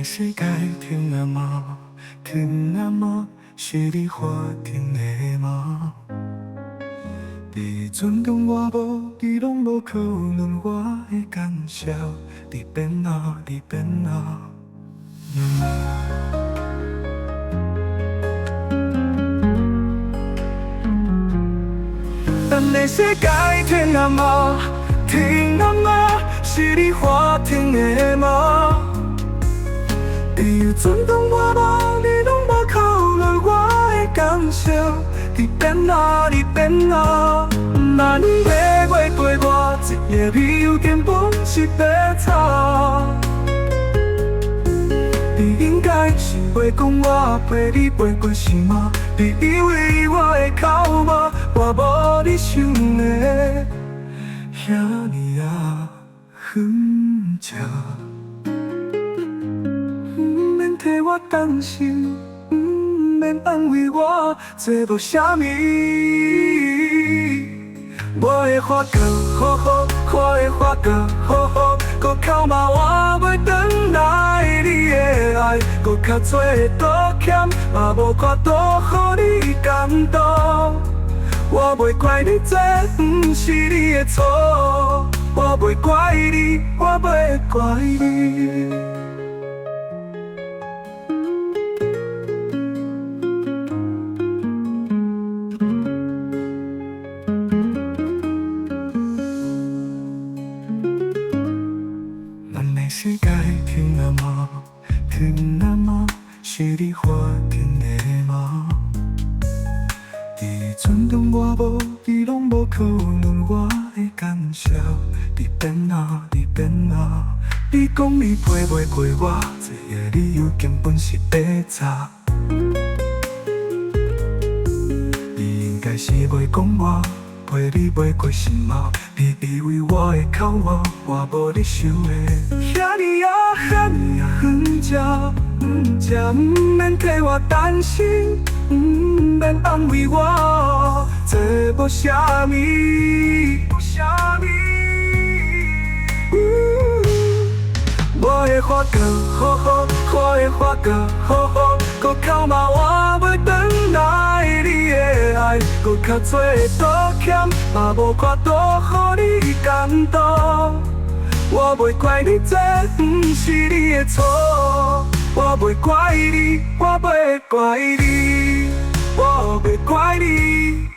的世界停啊吗？停啊吗？是你决定的吗？你尊重我无，你拢无考虑我的感受。你变啊，你变啊。咱的世界停啊吗？停啊吗？是你决定的吗？你尊重我无，你拢无考虑我的感受。你变啊，你变啊，那你要袂陪我，一个理由根本是白吵。你应该是袂讲我陪你陪过什么，你以为我会哭吗？我无你想的遐尼啊远吃。免替我担心，免安慰我，做无啥物。我会发觉好好，我会发觉好好，搁哭骂我袂转来你的爱，搁较多道歉，嘛无法度予你感动。我袂怪你，这不是你的错，我袂怪你，我袂怪你。世界停啊吗？停啊吗？是你决定的吗？你尊重我无？你拢无考虑我的感受。你变啊，你变啊！你讲你陪袂陪我，这个理由根本是白吵。你应该是袂讲我陪你陪过什么，你以为我会哭我无你想的遐尼啊遐尼啊远吃远吃，免替我担心，免安慰我，这无啥物。我会发觉好好，我会发觉好好，搁哭骂我袂转来你的爱，搁较多道歉，嘛无法度予你感动。我袂怪你，这不是你的错，我袂怪你，我袂怪你，我袂怪你。